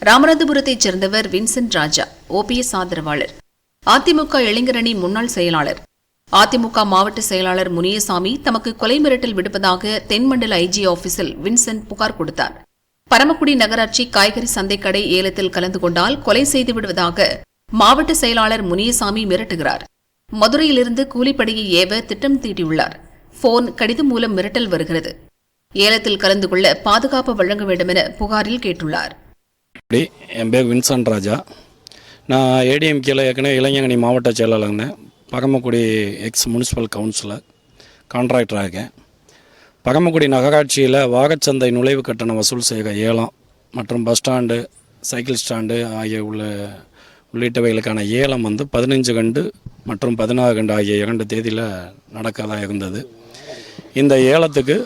ராமநாதபுரத்தைச் சேர்ந்தவர் வின்சென்ட் ராஜா, ஓபிஎஸ் ஆதரவாளர், அதிமுக இளைஞரணி முன்னாள் செயலாளர். அதிமுக மாவட்ட செயலாளர் முனியசாமி தமக்கு கொலை மிரட்டல் விடுப்பதாக தென்மண்டல ஐஜி ஆபீஸில் வின்சென்ட் புகார் கொடுத்தார். பரமக்குடி நகராட்சி காய்கறி சந்தைக்கடை ஏலத்தில் கலந்து கொண்டால் கொலை செய்து விடுவதாக மாவட்ட செயலாளர் முனியசாமி மிரட்டுகிறார். மதுரையிலிருந்து கூலிப்படையை ஏவ திட்டம் தீட்டியுள்ளார். போன், கடிதம் மூலம் மிரட்டல் வருகிறது. ஏலத்தில் கலந்து கொள்ள பாதுகாப்பு வழங்க வேண்டுமென புகாரில் கேட்டுள்ளார். என் பேர் வின்சென்ட் ராஜா. நான் ஏடிஎம்கேல ஏற்கனவே இளைஞரணி மாவட்ட செயலாளர்னு பரமக்குடி எக்ஸ் முனிசிபல் கவுன்சிலர் கான்ட்ராக்டராக இருக்கேன். பரமக்குடி நகராட்சியில் வாகச்சந்தை நுழைவு கட்டணம் வசூல் செய்கிற ஏலம் மற்றும் பஸ் ஸ்டாண்டு, சைக்கிள் ஸ்டாண்டு ஆகிய உள்ளிட்டவைகளுக்கான ஏலம் 15 கண்டு மற்றும் 16 கண்டு ஆகிய 2 தேதியில் நடக்கதாக இருந்தது. இந்த ஏலத்துக்கு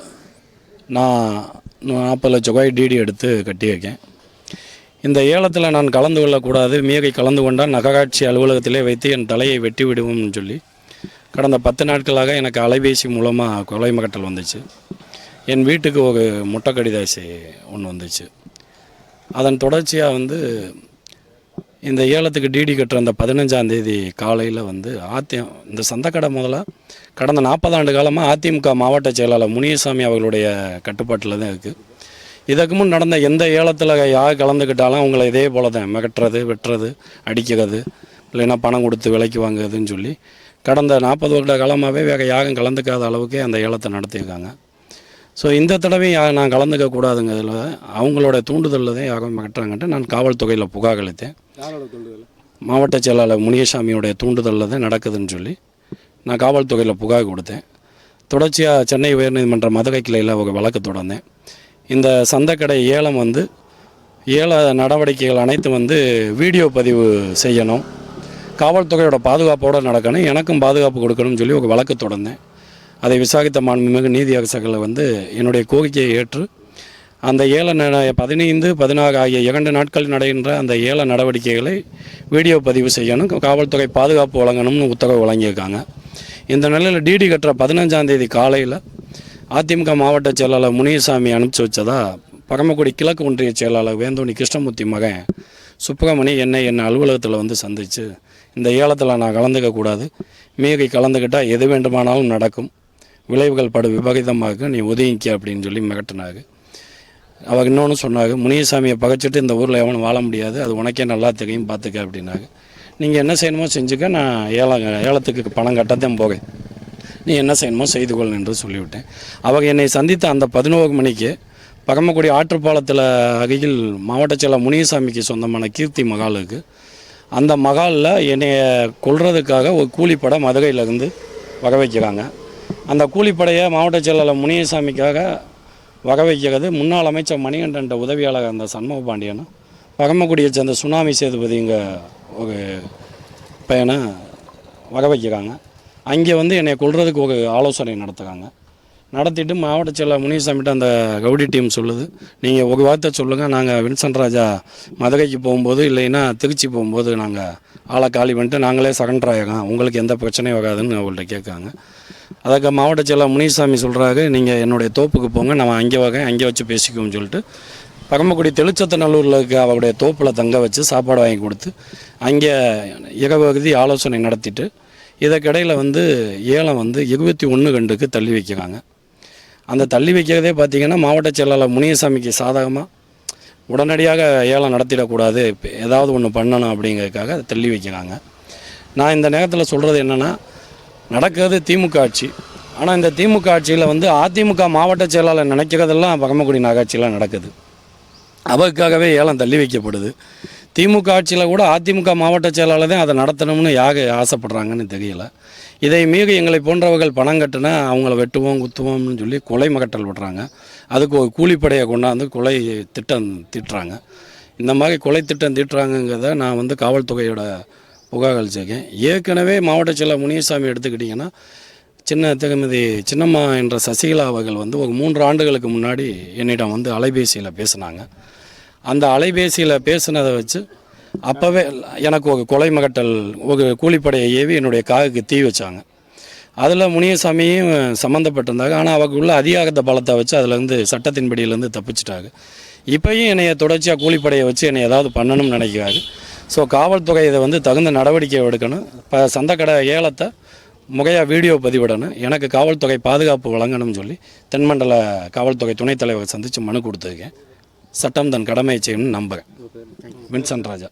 நான் 40 லட்ச ரூபாய் டிடி எடுத்து கட்டியிருக்கேன். இந்த ஏலத்தில் நான் கலந்து கொள்ளக்கூடாது, மீறி கலந்து கொண்டால் நகராட்சி அலுவலகத்திலே வைத்து என் தலையை வெட்டி விடுவோம்னு சொல்லி கடந்த 10 நாட்களாக எனக்கு அலைபேசி மூலமாக கொலை மிரட்டல் வந்துச்சு. என் வீட்டுக்கு ஒரு முட்டை கடிதாசி ஒன்று வந்துச்சு. அதன் தொடர்ச்சியாக இந்த ஏலத்துக்கு டிடி கட்டுற அந்த 15ஆம் தேதி காலையில் இந்த சந்தைக்கடை முதல்ல கடந்த 40 ஆண்டு காலமாக அதிமுக மாவட்ட செயலாளர் முனியசாமி அவர்களுடைய கட்டுப்பாட்டில் தான் இருக்குது. இதற்கு முன் நடந்த எந்த ஏலத்தில் யார் கலந்துக்கிட்டாலும் அவங்கள இதே போல தான் மிரட்டுறது, வெட்டுறது, அடிக்கிறது, இல்லைன்னா பணம் கொடுத்து விலைக்கு வாங்குறதுன்னு சொல்லி கடந்த 40 வருட காலமாகவே வேறு யாரும் கலந்துக்காத அளவுக்கு அந்த ஏலத்தை நடத்தியிருக்காங்க. ஸோ இந்த தடவையும் நான் கலந்துக்க கூடாதுங்கிறதுல அவங்களோட தூண்டுதலில் தான் யாரும் மிரட்டுறாங்கன்ட்டு நான் காவல்துறையில் புகார் அளித்தேன். மாவட்ட செயலாளர் முனியசாமியோடைய தூண்டுதலில் தான் நடக்குதுன்னு சொல்லி நான் காவல்துறையில் புகார் கொடுத்தேன். தொடர்ச்சியாக சென்னை உயர்நீதிமன்ற மதுரை கிளையில் ஒரு வழக்கு தொடர்ந்தேன். இந்த சந்தைக்கடை ஏலம் ஏல நடவடிக்கைகள் அனைத்தும் வீடியோ பதிவு செய்யணும், காவல்துறையோட பாதுகாப்போடு நடக்கணும், எனக்கும் பாதுகாப்பு கொடுக்கணும்னு சொல்லி ஒரு வழக்கு தொடர்ந்தேன். அதை விசாரித்த மாண்புமிகு நீதியரசர்கள் என்னுடைய கோரிக்கையை ஏற்று அந்த ஏல 15, 16 ஆகிய 2 நாட்கள் நடைகின்ற அந்த ஏல நடவடிக்கைகளை வீடியோ பதிவு செய்யணும், காவல்துறை பாதுகாப்பு வழங்கணும்னு உத்தரவு வழங்கியிருக்காங்க. இந்த நிலையில் டிடி கட்டுற 15ஆம் தேதி காலையில் அதிமுக மாவட்ட செயலாளர் முனியசாமி அனுப்பிச்சி வச்சதா பரமக்குடி கிழக்கு ஒன்றிய செயலாளர் வேந்தோனி கிருஷ்ணமூர்த்தி மகன் சுப்பிரமணி என்னை அலுவலகத்தில் சந்தித்து இந்த ஏலத்தில் நான் கலந்துக்கக்கூடாது, மீறி கலந்துக்கிட்டால் எது வேண்டுமானாலும் நடக்கும், விளைவுகள் படு விபரீதமாக நீ ஒதுங்கிக்க அப்படின்னு சொல்லி மிரட்டினாங்க. அவர் இன்னொன்று சொன்னாங்க, முனியசாமியை பகைச்சிட்டு இந்த ஊரில் எவனும் வாழ முடியாது, அது உனக்கே நல்லா தெரியும், பார்த்துக்க அப்படின்னாங்க. நீங்கள் என்ன செய்யணுமோ செஞ்சுக்க, நான் ஏலத்துக்கு பணம் கட்டத்தான் போகேன், நீ என்ன செய்யணுமோ செய்து கொள் என்று சொல்லிவிட்டேன். அவங்க என்னை சந்தித்த அந்த 11 மணிக்கு பரமக்குடி ஆற்றுப்பாலத்தில் அருகில் மாவட்ட செயலர் முனியசாமிக்கு சொந்தமான கீர்த்தி மகாலுக்கு அந்த மகாலில் என்னை கொல்றதுக்காக ஒரு கூலிப்படை மதுரையிலேருந்து வர வைக்கிறாங்க. அந்த கூலிப்படையை மாவட்ட செயலாளர் முனியசாமிக்காக வர வைக்கிறது முன்னாள் அமைச்சர் மணிகண்டன் உதவியாளர் அந்த சண்முக பாண்டியனும் பரமக்குடியை சேர்ந்த சுனாமி சேதுபதிங்க ஒரு பையனை வர வைக்கிறாங்க. அங்கே என்னை கொல்றதுக்கு ஒரு ஆலோசனை நடத்திட்டு மாவட்ட செயலாளர் முனியசாமிகிட்ட அந்த கவுடி டீம் சொல்லுது, நீங்கள் ஒரு வார்த்தை சொல்லுங்கள், நாங்கள் வின்சென்ட் ராஜா மதுரைக்கு போகும்போது இல்லைன்னா திருச்சி போகும்போது நாங்கள் ஆளை காலி பண்ணிட்டு நாங்களே சரண்டர் ஆகிரோம், உங்களுக்கு எந்த பிரச்சனையும் வராதுன்னு அவங்கள்ட்ட கேட்காங்க. அதுக்கு மாவட்ட செயலாளர் முனியசாமி சொல்கிறாரு, நீங்கள் என்னுடைய தோப்புக்கு போங்க, நான் அங்கே வரேன், அங்கே வச்சு பேசிக்குவோம்னு சொல்லிட்டு பரமக்குடி தெளிச்சத்தநல்லூரில் இருக்க அவருடைய தோப்பில் தங்க வச்சு சாப்பாடு வாங்கி கொடுத்து அங்கே இரவு ஆலோசனை நடத்திட்டு இதற்கிடையில் ஏலம் 21 கண்டுக்கு தள்ளி வைக்கிறாங்க. அந்த தள்ளி வைக்கிறதே பார்த்திங்கன்னா மாவட்ட செயலாளர் முனியசாமிக்கு சாதகமாக உடனடியாக ஏலம் நடத்திடக்கூடாது, ஏதாவது ஒன்று பண்ணணும் அப்படிங்கிறதுக்காக தள்ளி வைக்கிறாங்க. நான் இந்த நேரத்தில் சொல்கிறது என்னென்னா, நடக்கிறது திமுக ஆட்சி, ஆனால் இந்த திமுக ஆட்சியில் அதிமுக மாவட்ட செயலாளர் நினைக்கிறதெல்லாம் பரமக்குடி நகராட்சியில் நடக்குது. அவருக்காகவே ஏலம் தள்ளி வைக்கப்படுது. திமுக ஆட்சியில் கூட அதிமுக மாவட்ட செயலாளர் தான் அதை நடத்தணும்னு யார் ஆசைப்படுறாங்கன்னு தெரியல. இதை மீறி எங்களை போன்றவர்கள் பணம் கட்டினா அவங்கள வெட்டுவோம், குத்துவோம்னு சொல்லி கொலை மிரட்டல் விடுறாங்க. அதுக்கு ஒரு கூலிப்படையை கொண்டாந்து கொலை திட்டம் தீட்டுறாங்க. இந்த மாதிரி கொலை திட்டம் தீட்டுறாங்கிறத நான் காவல்துறையோட புகார் அளிச்சிருக்கேன். ஏற்கனவே மாவட்ட செயலாளர் முனியசாமி எடுத்துக்கிட்டிங்கன்னா திருமதி சின்னம்மா என்ற சசிகலா அவர்கள் ஒரு 3 ஆண்டுகளுக்கு முன்னாடி என்னிடம் அலைபேசியில் பேசினாங்க. அந்த அலைபேசியில் பேசினதை வச்சு அப்போவே எனக்கு ஒரு கொலை மிரட்டல், ஒரு கூலிப்படையை ஏவி என்னுடைய காருக்கு தீ வச்சாங்க. அதில் முனியசாமியும் சம்மந்தப்பட்டிருந்தாங்க. ஆனால் அவருக்குள்ள அதிகாரத்தை பலத்தை வச்சு அதிலேருந்து சட்டத்தின்படியிலேருந்து தப்பிச்சிட்டாங்க. இப்போயும் என்னைய தொடர்ச்சியாக கூலிப்படையை வச்சு என்னை ஏதாவது பண்ணணும்னு நினைக்கிறாரு. ஸோ காவல்துறை இதை வந்து தகுந்த நடவடிக்கை எடுக்கணும். இப்போ சந்தைக்கடை ஏலத்தை முறையாக வீடியோ பதிவிடணும். எனக்கு காவல்துறை பாதுகாப்பு வழங்கணும்னு சொல்லி தென்மண்டல காவல்துறை துணைத் தலைவரை சந்தித்து மனு கொடுத்துருக்கேன். சட்டம் தன் கடமையை செய்யணும்னு நம்புகிறேன். வின்சென்ட் ராஜா.